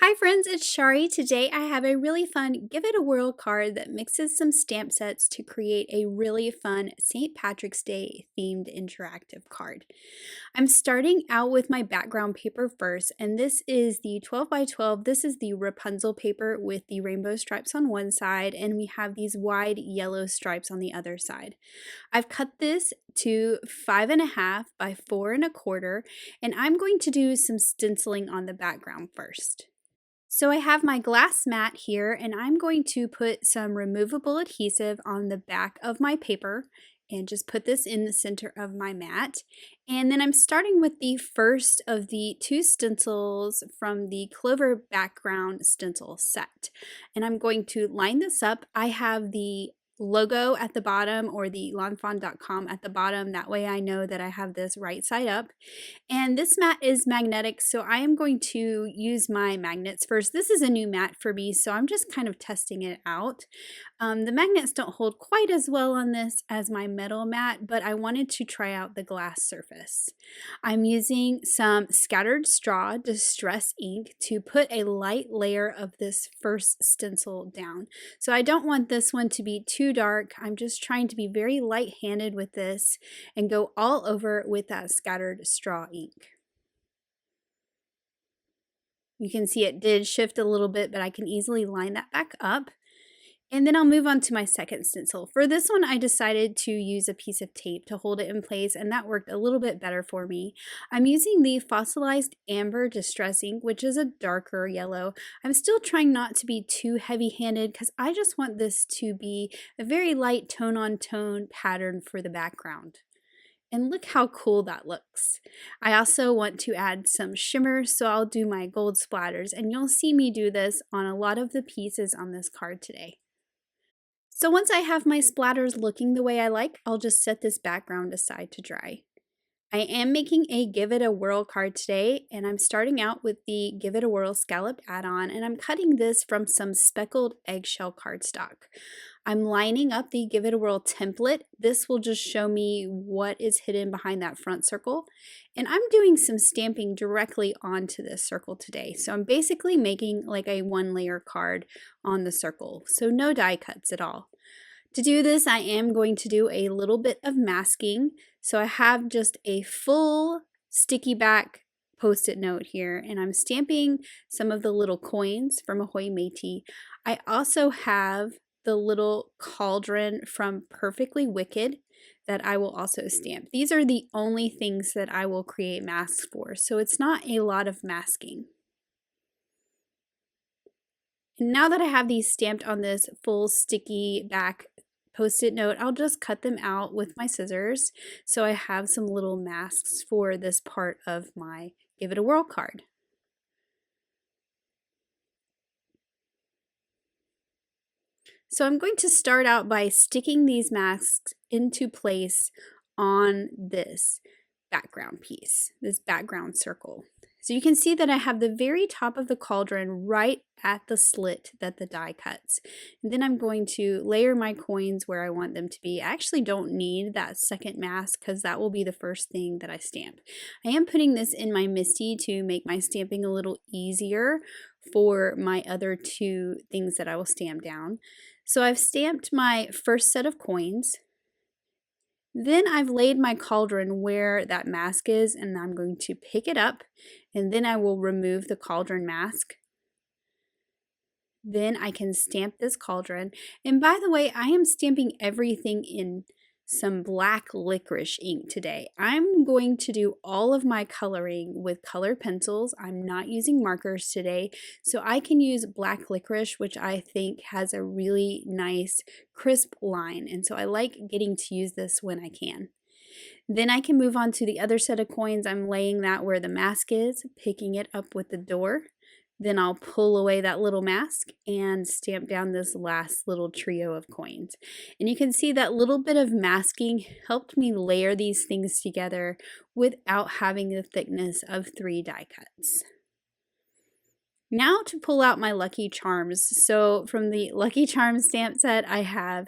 Hi friends, it's Chari. Today I have a really fun Give It a Whirl card that mixes some stamp sets to create a really fun St. Patrick's Day themed interactive card. I'm starting out with my background paper first, and this is the 12 by 12. This is the Rapunzel paper with the rainbow stripes on one side, and we have these wide yellow stripes on the other side. I've cut this to 5.5 by 4.25, and I'm going to do some stenciling on the background first. So I have my glass mat here, and I'm going to put some removable adhesive on the back of my paper and just put this in the center of my mat. And then I'm starting with the first of the two stencils from the Clover background stencil set. And I'm going to line this up. I have the logo at the bottom, or the lawnfawn.com at the bottom. That way I know that I have this right side up. And this mat is magnetic, so I am going to use my magnets first. This is a new mat for me, so I'm just kind of testing it out. The magnets don't hold quite as well on this as my metal mat, but I wanted to try out the glass surface. I'm using some scattered straw distress ink to put a light layer of this first stencil down. So I don't want this one to be too dark. I'm just trying to be very light-handed with this and go all over with that scattered straw ink. You can see it did shift a little bit, but I can easily line that back up. And then I'll move on to my second stencil. For this one, I decided to use a piece of tape to hold it in place, and that worked a little bit better for me. I'm using the fossilized amber distress ink, which is a darker yellow. I'm still trying not to be too heavy-handed because I just want this to be a very light tone-on-tone pattern for the background. And look how cool that looks. I also want to add some shimmer, so I'll do my gold splatters, and you'll see me do this on a lot of the pieces on this card today. So once I have my splatters looking the way I like, I'll just set this background aside to dry. I am making a Give It a Whirl card today, and I'm starting out with the Give It a Whirl scalloped add-on, and I'm cutting this from some speckled eggshell cardstock. I'm lining up the Give It a Whirl template. This will just show me what is hidden behind that front circle, and I'm doing some stamping directly onto this circle today. So I'm basically making like a one-layer card on the circle, so no die cuts at all. To do this, I am going to do a little bit of masking. So I have just a full sticky back post-it note here, and I'm stamping some of the little coins from Ahoy Matey. I also have the little cauldron from Perfectly Wicked that I will also stamp. These are the only things that I will create masks for, so it's not a lot of masking. And now that I have these stamped on this full sticky back post-it note, I'll just cut them out with my scissors so I have some little masks for this part of my Give It a Whirl card. So I'm going to start out by sticking these masks into place on this background piece, this background circle. So you can see that I have the very top of the cauldron right at the slit that the die cuts. And then I'm going to layer my coins where I want them to be. I actually don't need that second mask because that will be the first thing that I stamp. I am putting this in my MISTI to make my stamping a little easier for my other two things that I will stamp down. So I've stamped my first set of coins. Then I've laid my cauldron where that mask is, and I'm going to pick it up, and then I will remove the cauldron mask. Then I can stamp this cauldron. And by the way, I am stamping everything in some black licorice ink today. I'm going to do all of my coloring with colored pencils. I'm not using markers today, so I can use black licorice, which I think has a really nice crisp line, and so I like getting to use this when I can. Then I can move on to the other set of coins. I'm laying that where the mask is, picking it up with the door. Then I'll pull away that little mask and stamp down this last little trio of coins. And you can see that little bit of masking helped me layer these things together without having the thickness of 3 die cuts. Now to pull out my Lucky Charms. So from the Lucky Charms stamp set, I have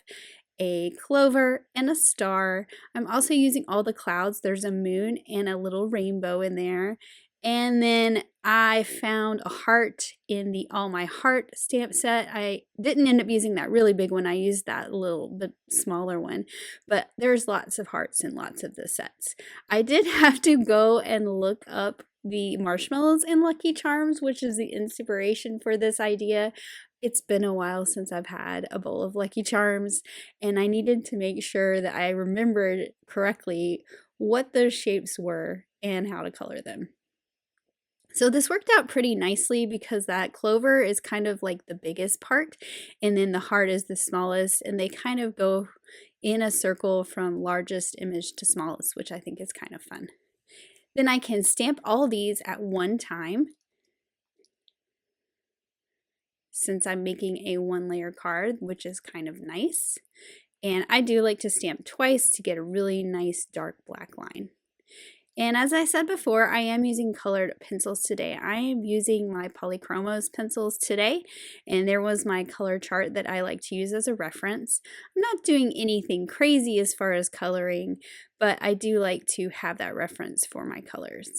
a clover and a star. I'm also using all the clouds. There's a moon and a little rainbow in there. And then I found a heart in the All My Heart stamp set. I didn't end up using that really big one. I used that little bit smaller one, but there's lots of hearts in lots of the sets. I did have to go and look up the marshmallows in Lucky Charms, which is the inspiration for this idea. It's been a while since I've had a bowl of Lucky Charms, and I needed to make sure that I remembered correctly what those shapes were and how to color them. So this worked out pretty nicely because that clover is kind of like the biggest part, and then the heart is the smallest, and they kind of go in a circle from largest image to smallest, which I think is kind of fun. Then I can stamp all these at one time, since I'm making a 1-layer card, which is kind of nice. And I do like to stamp twice to get a really nice dark black line. And as I said before, I am using colored pencils today. I am using my Polychromos pencils today, and there was my color chart that I like to use as a reference. I'm not doing anything crazy as far as coloring, but I do like to have that reference for my colors.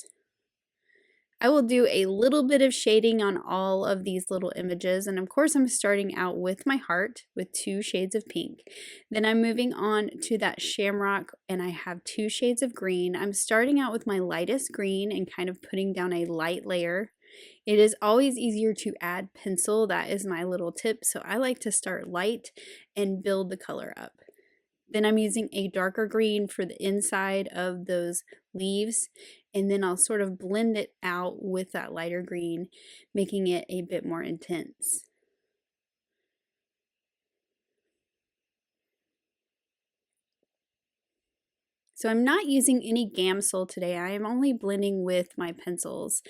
I will do a little bit of shading on all of these little images, and of course I'm starting out with my heart with 2 shades of pink. Then I'm moving on to that shamrock, and I have 2 shades of green. I'm starting out with my lightest green and kind of putting down a light layer. It is always easier to add pencil. That is my little tip, so I like to start light and build the color up. Then I'm using a darker green for the inside of those leaves, and then I'll sort of blend it out with that lighter green, making it a bit more intense. So I'm not using any gamsol today. I am only blending with my pencils.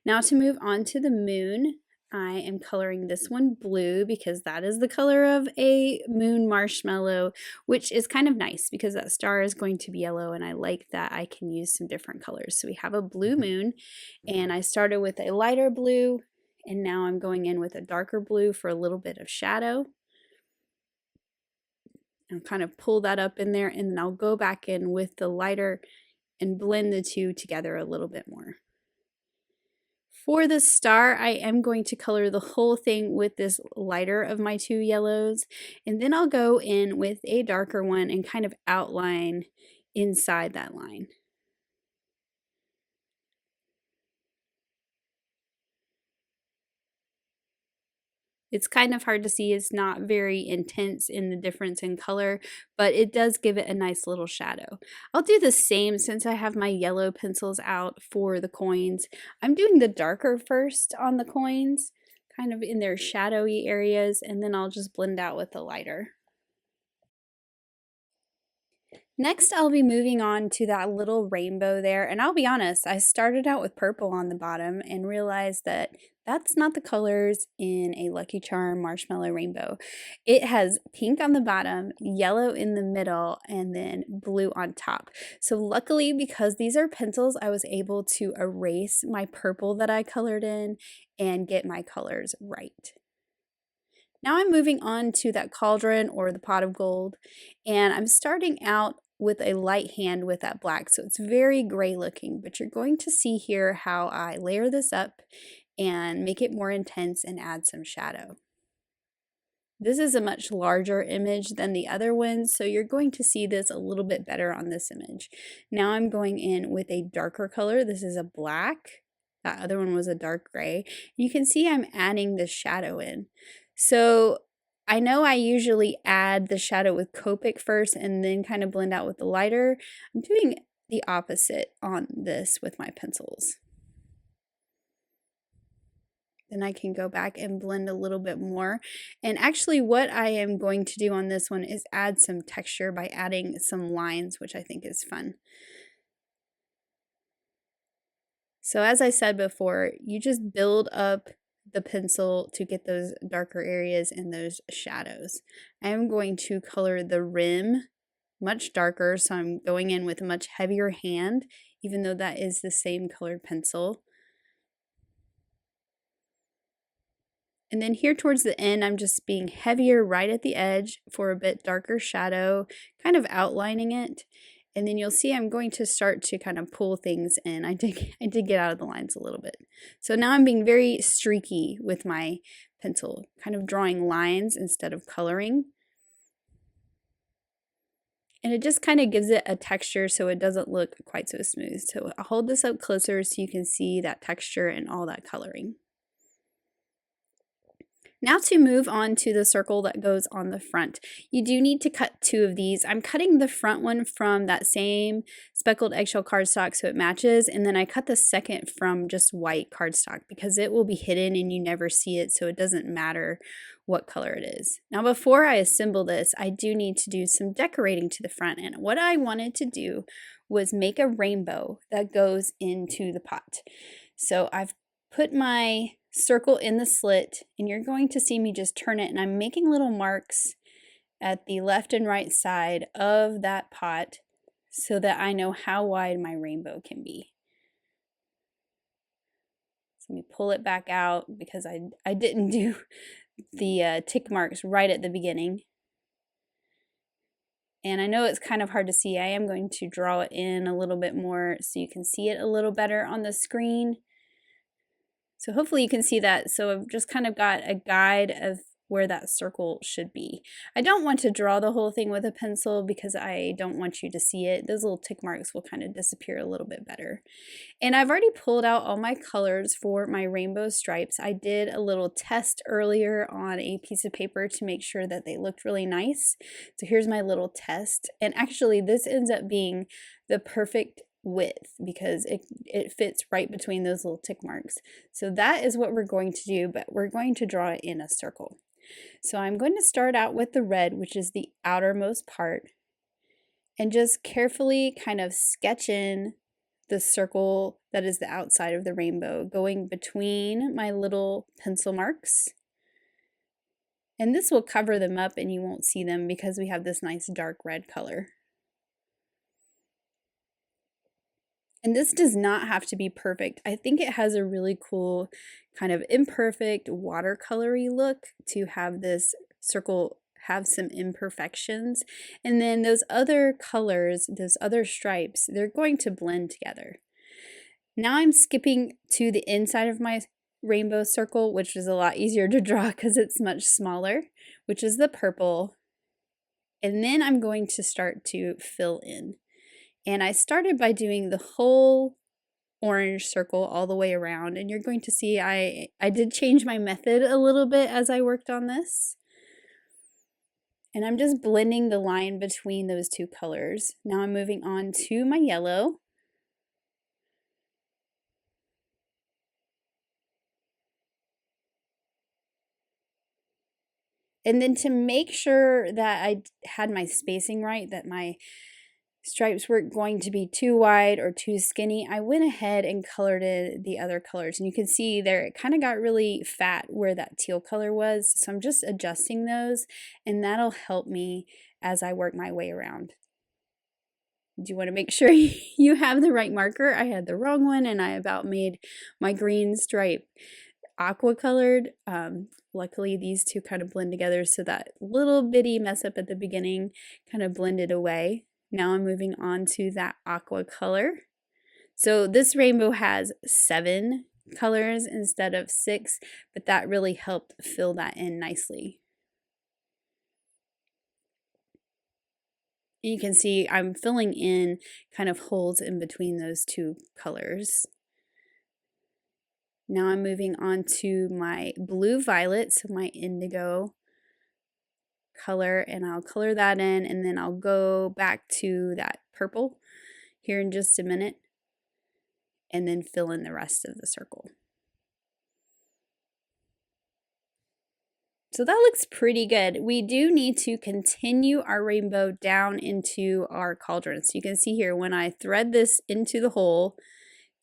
Now to move on to the moon, I am coloring this one blue because that is the color of a moon marshmallow, which is kind of nice because that star is going to be yellow, and I like that I can use some different colors. So we have a blue moon, and I started with a lighter blue, and now I'm going in with a darker blue for a little bit of shadow. And kind of pull that up in there, and then I'll go back in with the lighter and blend the two together a little bit more. For the star, I am going to color the whole thing with this lighter of my 2 yellows, and then I'll go in with a darker one and kind of outline inside that line. It's kind of hard to see. It's not very intense in the difference in color, but it does give it a nice little shadow. I'll do the same since I have my yellow pencils out for the coins. I'm doing the darker first on the coins, kind of in their shadowy areas, and then I'll just blend out with the lighter. Next, I'll be moving on to that little rainbow there, and I'll be honest, I started out with purple on the bottom and realized that that's not the colors in a Lucky Charm marshmallow rainbow. It has pink on the bottom, yellow in the middle, and then blue on top. So luckily, because these are pencils, I was able to erase my purple that I colored in and get my colors right. Now I'm moving on to that cauldron or the pot of gold, and I'm starting out with a light hand with that black, so it's very gray looking, but you're going to see here how I layer this up and make it more intense and add some shadow. This is a much larger image than the other ones, so you're going to see this a little bit better on this image. Now I'm going in with a darker color. This is a black. That other one was a dark gray. You can see I'm adding the shadow in. So I know I usually add the shadow with Copic first and then kind of blend out with the lighter. I'm doing the opposite on this with my pencils. Then I can go back and blend a little bit more. And actually what I am going to do on this one is add some texture by adding some lines, which I think is fun. So as I said before, you just build up the pencil to get those darker areas and those shadows. I'm going to color the rim much darker, so I'm going in with a much heavier hand, even though that is the same colored pencil. And then here towards the end, I'm just being heavier right at the edge for a bit darker shadow, kind of outlining it. And then you'll see I'm going to start to kind of pull things in. I did get out of the lines a little bit. So now I'm being very streaky with my pencil, kind of drawing lines instead of coloring. And it just kind of gives it a texture so it doesn't look quite so smooth. So I'll hold this up closer so you can see that texture and all that coloring. Now to move on to the circle that goes on the front. You do need to cut 2 of these. I'm cutting the front one from that same speckled eggshell cardstock so it matches, and then I cut the second from just white cardstock because it will be hidden and you never see it, so it doesn't matter what color it is. Now before I assemble this, I do need to do some decorating to the front, and what I wanted to do was make a rainbow that goes into the pot. So I've put my circle in the slit, and you're going to see me just turn it, and I'm making little marks at the left and right side of that pot so that I know how wide my rainbow can be. So let me pull it back out because I didn't do the tick marks right at the beginning. And I know it's kind of hard to see. I am going to draw it in a little bit more so you can see it a little better on the screen. So hopefully you can see that. So I've just kind of got a guide of where that circle should be. I don't want to draw the whole thing with a pencil because I don't want you to see it. Those little tick marks will kind of disappear a little bit better. And I've already pulled out all my colors for my rainbow stripes. I did a little test earlier on a piece of paper to make sure that they looked really nice. So here's my little test. And actually this ends up being the perfect width because it fits right between those little tick marks. So that is what we're going to do, but we're going to draw it in a circle. So I'm going to start out with the red, which is the outermost part, and just carefully kind of sketch in the circle that is the outside of the rainbow, going between my little pencil marks. And this will cover them up and you won't see them because we have this nice dark red color. And this does not have to be perfect. I think it has a really cool kind of imperfect watercolory look to have this circle have some imperfections. And then those other colors, those other stripes, they're going to blend together. Now I'm skipping to the inside of my rainbow circle, which is a lot easier to draw because it's much smaller, which is the purple. And then I'm going to start to fill in. And I started by doing the whole orange circle all the way around, and you're going to see I did change my method a little bit as I worked on this. And I'm just blending the line between those two colors. Now I'm moving on to my yellow. And then to make sure that I had my spacing right, that my stripes weren't going to be too wide or too skinny, I went ahead and colored in the other colors. And you can see there it kind of got really fat where that teal color was. So I'm just adjusting those, and that'll help me as I work my way around. Do you want to make sure you have the right marker? I had the wrong one, and I about made my green stripe aqua colored. Luckily these two kind of blend together, so that little bitty mess up at the beginning kind of blended away. Now I'm moving on to that aqua color. So this rainbow has 7 colors instead of 6, but that really helped fill that in nicely. You can see I'm filling in kind of holes in between those two colors. Now I'm moving on to my blue violet, so my indigo color, and I'll color that in, and then I'll go back to that purple here in just a minute and then fill in the rest of the circle. So that looks pretty good. We do need to continue our rainbow down into our cauldron. So you can see here when I thread this into the hole,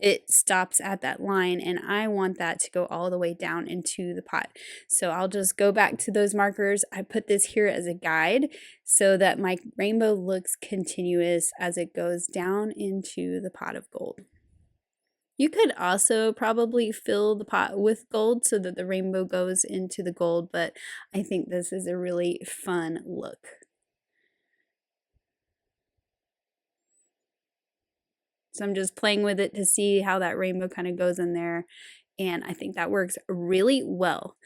it stops at that line, and I want that to go all the way down into the pot. So I'll just go back to those markers. I put this here as a guide so that my rainbow looks continuous as it goes down into the pot of gold. You could also probably fill the pot with gold so that the rainbow goes into the gold, but I think this is a really fun look. So I'm just playing with it to see how that rainbow kind of goes in there. And I think that works really well.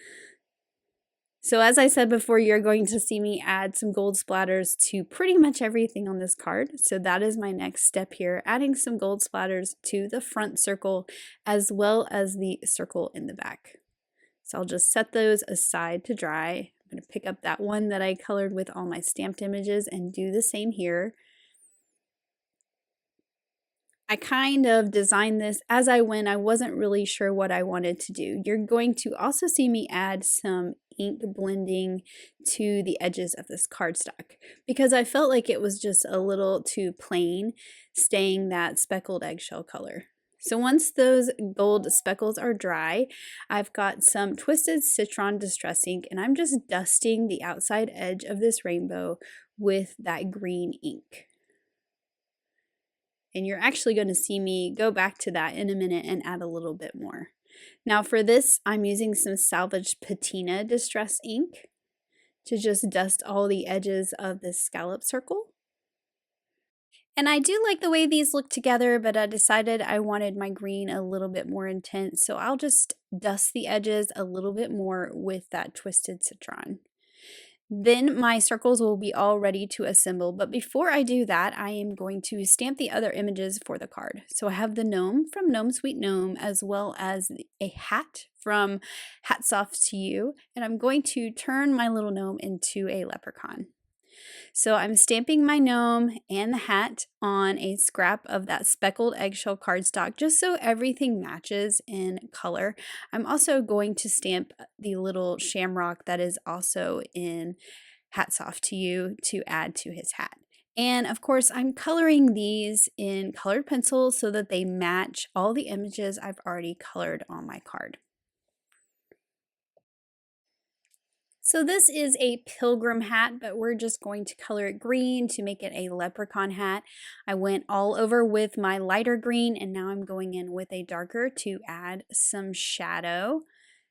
So as I said before, you're going to see me add some gold splatters to pretty much everything on this card. So that is my next step here, adding some gold splatters to the front circle as well as the circle in the back. So I'll just set those aside to dry. I'm going to pick up that one that I colored with all my stamped images and do the same here. I kind of designed this as I went. I wasn't really sure what I wanted to do. You're going to also see me add some ink blending to the edges of this cardstock because I felt like it was just a little too plain, staying that speckled eggshell color. So once those gold speckles are dry, I've got some twisted citron distress ink and I'm just dusting the outside edge of this rainbow with that green ink. And you're actually going to see me go back to that in a minute and add a little bit more. Now for this, I'm using some salvaged patina distress ink to just dust all the edges of this scallop circle. And I do like the way these look together, but I decided I wanted my green a little bit more intense, so I'll just dust the edges a little bit more with that twisted citron. Then my circles will be all ready to assemble, but before I do that, I am going to stamp the other images for the card. So I have the gnome from Gnome Sweet Gnome, as well as a hat from Hats Off to You, and I'm going to turn my little gnome into a leprechaun. So I'm stamping my gnome and the hat on a scrap of that speckled eggshell cardstock just so everything matches in color. I'm also going to stamp the little shamrock that is also in Hats Off to You to add to his hat. And of course, I'm coloring these in colored pencil so that they match all the images I've already colored on my card. So this is a pilgrim hat, but we're just going to color it green to make it a leprechaun hat. I went all over with my lighter green and now I'm going in with a darker to add some shadow.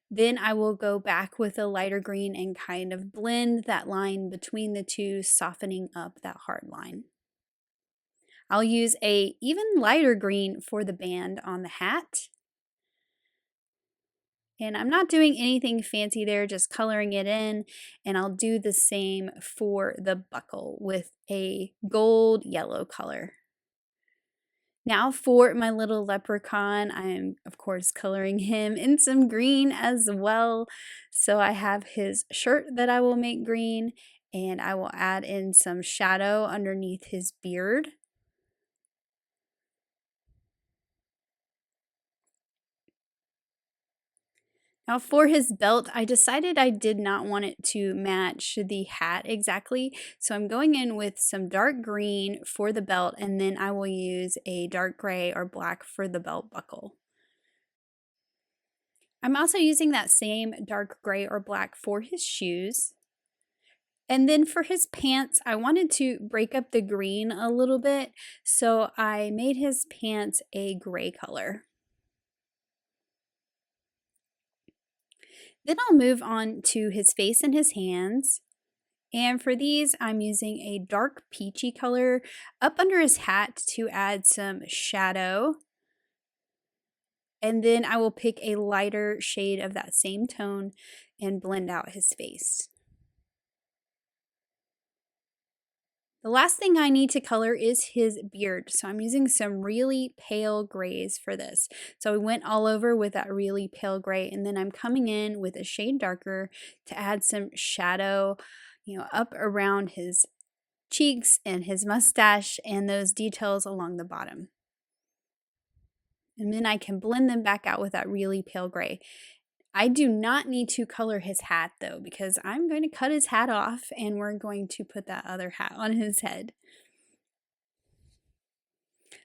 Then I will go back with a lighter green and kind of blend that line between the two, softening up that hard line. I'll use a even lighter green for the band on the hat. And I'm not doing anything fancy there, just coloring it in. And I'll do the same for the buckle with a gold yellow color. Now for my little leprechaun, I'm of course coloring him in some green as well. So I have his shirt that I will make green, and I will add in some shadow underneath his beard. Now for his belt, I decided I did not want it to match the hat exactly, so I'm going in with some dark green for the belt, and then I will use a dark gray or black for the belt buckle. I'm also using that same dark gray or black for his shoes. And then for his pants, I wanted to break up the green a little bit, so I made his pants a gray color. Then I'll move on to his face and his hands. And for these, I'm using a dark peachy color up under his hat to add some shadow. And then I will pick a lighter shade of that same tone and blend out his face. The last thing I need to color is his beard, so I'm using some really pale grays for this. So I went all over with that really pale gray, and then I'm coming in with a shade darker to add some shadow, up around his cheeks and his mustache and those details along the bottom. And then I can blend them back out with that really pale gray. I do not need to color his hat though, because I'm going to cut his hat off and we're going to put that other hat on his head.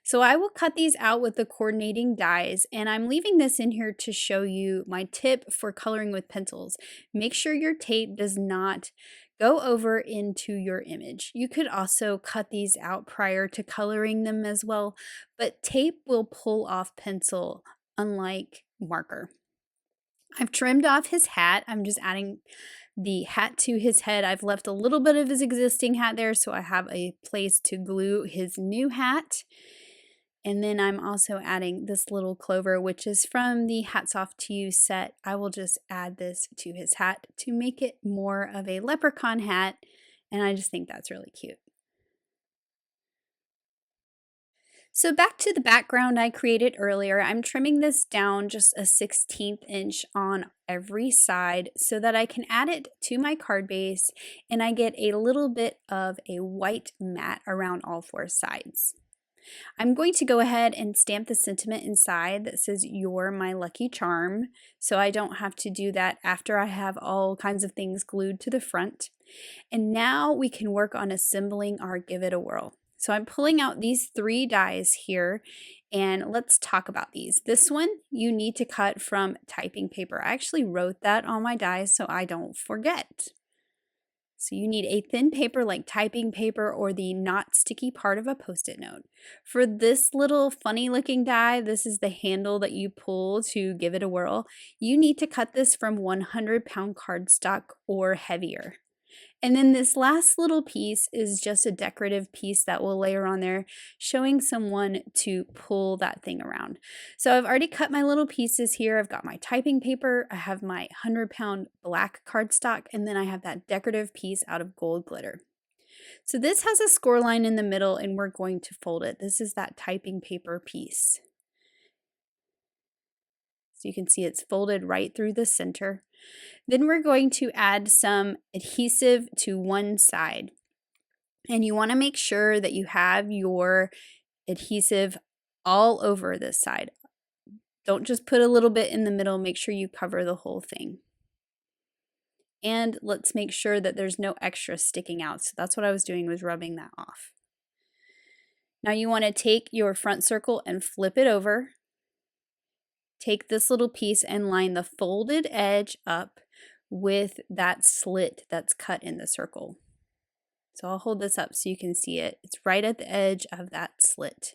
So I will cut these out with the coordinating dies, and I'm leaving this in here to show you my tip for coloring with pencils. Make sure your tape does not go over into your image. You could also cut these out prior to coloring them as well, but tape will pull off pencil, unlike marker. I've trimmed off his hat. I'm just adding the hat to his head. I've left a little bit of his existing hat there, so I have a place to glue his new hat. And then I'm also adding this little clover, which is from the Hats Off to You set. I will just add this to his hat to make it more of a leprechaun hat, and I just think that's really cute. So back to the background I created earlier, I'm trimming this down just a 1/16 inch on every side so that I can add it to my card base and I get a little bit of a white mat around all 4 sides. I'm going to go ahead and stamp the sentiment inside that says "You're my lucky charm," so I don't have to do that after I have all kinds of things glued to the front. And now we can work on assembling our Give It a Whirl. So I'm pulling out these 3 dies here, and let's talk about these. This one you need to cut from typing paper. I actually wrote that on my dies so I don't forget. So you need a thin paper like typing paper or the not sticky part of a Post-it note. For this little funny looking die, this is the handle that you pull to give it a whirl. You need to cut this from 100-pound cardstock or heavier. And then this last little piece is just a decorative piece that we'll layer on there, showing someone to pull that thing around. So I've already cut my little pieces here. I've got my typing paper, I have my 100-pound black cardstock, and then I have that decorative piece out of gold glitter. So this has a score line in the middle and we're going to fold it. This is that typing paper piece. So you can see it's folded right through the center. Then we're going to add some adhesive to one side. And you want to make sure that you have your adhesive all over this side. Don't just put a little bit in the middle, make sure you cover the whole thing. And let's make sure that there's no extra sticking out. So that's what I was doing, was rubbing that off. Now you want to take your front circle and flip it over. Take this little piece and line the folded edge up with that slit that's cut in the circle. So I'll hold this up so you can see it. It's right at the edge of that slit.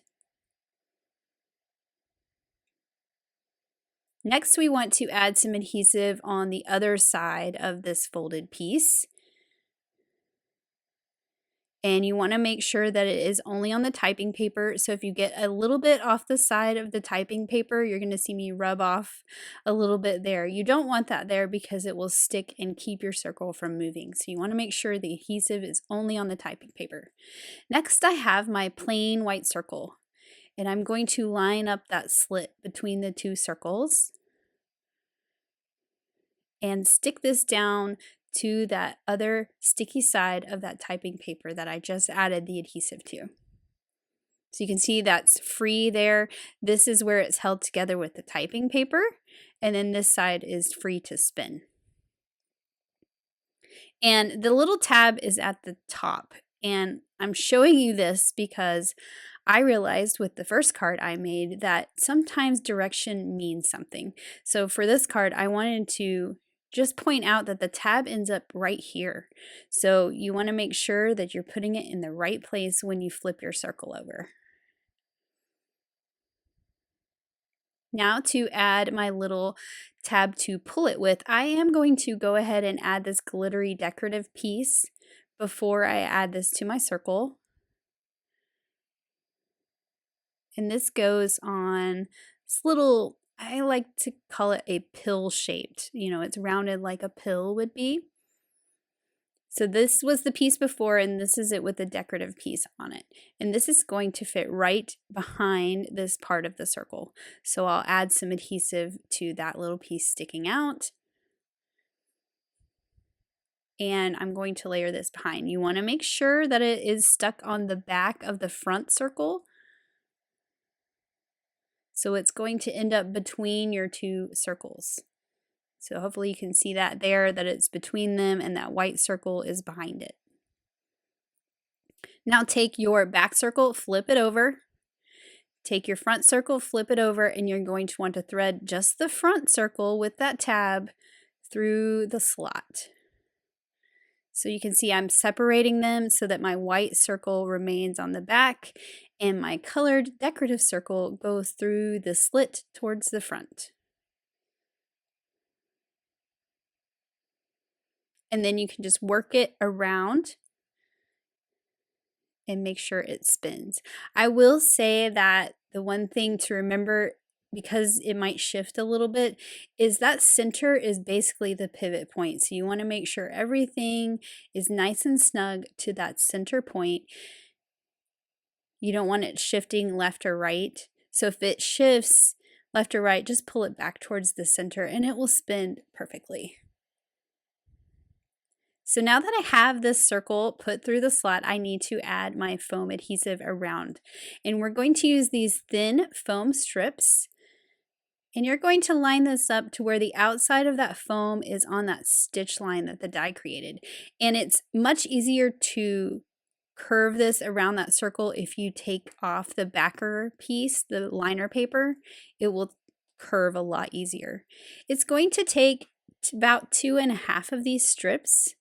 Next, we want to add some adhesive on the other side of this folded piece. And you want to make sure that it is only on the typing paper. So if you get a little bit off the side of the typing paper, you're going to see me rub off a little bit there. You don't want that there because it will stick and keep your circle from moving. So you want to make sure the adhesive is only on the typing paper. Next, I have my plain white circle. And I'm going to line up that slit between the 2 circles and stick this down to that other sticky side of that typing paper that I just added the adhesive to. So you can see that's free there. This is where it's held together with the typing paper, and then this side is free to spin. And the little tab is at the top, and I'm showing you this because I realized with the first card I made that sometimes direction means something. So for this card, I wanted to just point out that the tab ends up right here. So you want to make sure that you're putting it in the right place when you flip your circle over. Now to add my little tab to pull it with, I am going to go ahead and add this glittery decorative piece before I add this to my circle. And this goes on this little, I like to call it a pill shaped, it's rounded like a pill would be. So this was the piece before, and this is it with the decorative piece on it. And this is going to fit right behind this part of the circle. So I'll add some adhesive to that little piece sticking out. And I'm going to layer this behind. You want to make sure that it is stuck on the back of the front circle. So it's going to end up between your 2 circles. So hopefully you can see that there, that it's between them and that white circle is behind it. Now take your back circle, flip it over. Take your front circle, flip it over, and you're going to want to thread just the front circle with that tab through the slot. So you can see I'm separating them so that my white circle remains on the back and my colored decorative circle goes through the slit towards the front. And then you can just work it around and make sure it spins. I will say that the one thing to remember, because it might shift a little bit, is that center is basically the pivot point. So you want to make sure everything is nice and snug to that center point. You don't want it shifting left or right. So if it shifts left or right, just pull it back towards the center and it will spin perfectly. So now that I have this circle put through the slot, I need to add my foam adhesive around. And we're going to use these thin foam strips. And you're going to line this up to where the outside of that foam is on that stitch line that the die created. And it's much easier to curve this around that circle if you take off the backer piece, the liner paper. It will curve a lot easier. It's going to take about 2.5 of these strips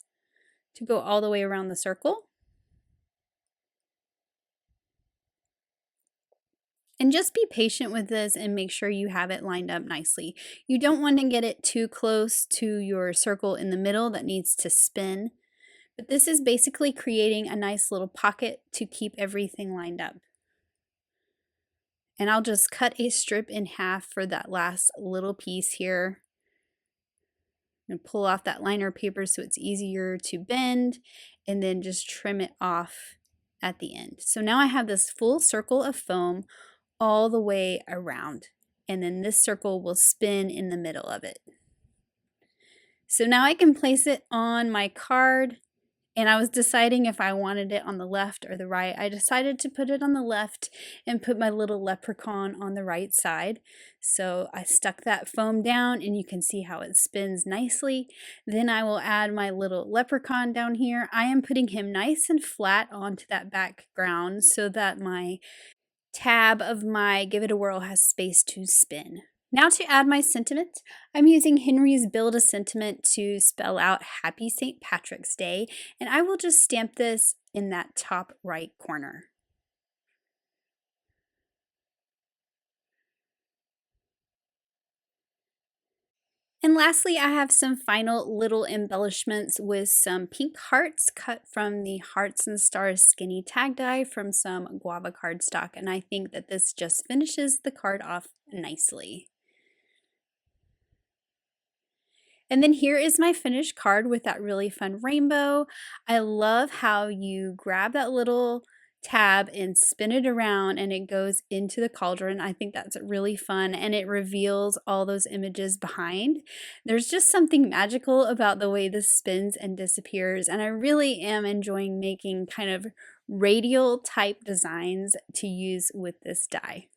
to go all the way around the circle. And just be patient with this and make sure you have it lined up nicely. You don't want to get it too close to your circle in the middle that needs to spin. But this is basically creating a nice little pocket to keep everything lined up. And I'll just cut a strip in half for that last little piece here. And pull off that liner paper so it's easier to bend, and then just trim it off at the end. So now I have this full circle of foam all the way around, and then this circle will spin in the middle of it. So now I can place it on my card, and I was deciding if I wanted it on the left or the right. I decided to put it on the left and put my little leprechaun on the right side. So I stuck that foam down and you can see how it spins nicely. Then I will add my little leprechaun down here. I am putting him nice and flat onto that background so that my tab of my Give It a Whirl has space to spin. Now to add my sentiment, I'm using Henry's Build a Sentiment to spell out Happy St. Patrick's Day, and I will just stamp this in that top right corner. And lastly, I have some final little embellishments with some pink hearts cut from the Hearts and Stars Skinny Tag Die from some Guava Cardstock, and I think that this just finishes the card off nicely. And then here is my finished card with that really fun rainbow. I love how you grab that little tab and spin it around and it goes into the cauldron. I think that's really fun, and it reveals all those images behind. There's just something magical about the way this spins and disappears, and I really am enjoying making kind of radial type designs to use with this die.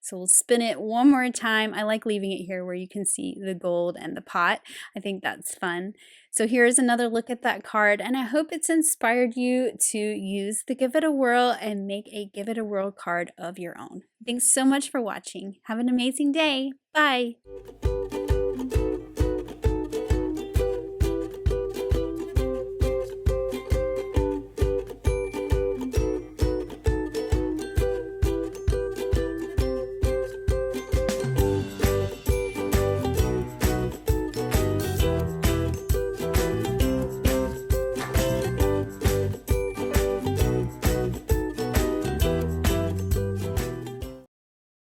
So we'll spin it one more time. I like leaving it here where you can see the gold and the pot. I think that's fun. So here's another look at that card, and I hope it's inspired you to use the Give It a Whirl and make a Give It a Whirl card of your own. Thanks so much for watching. Have an amazing day. Bye.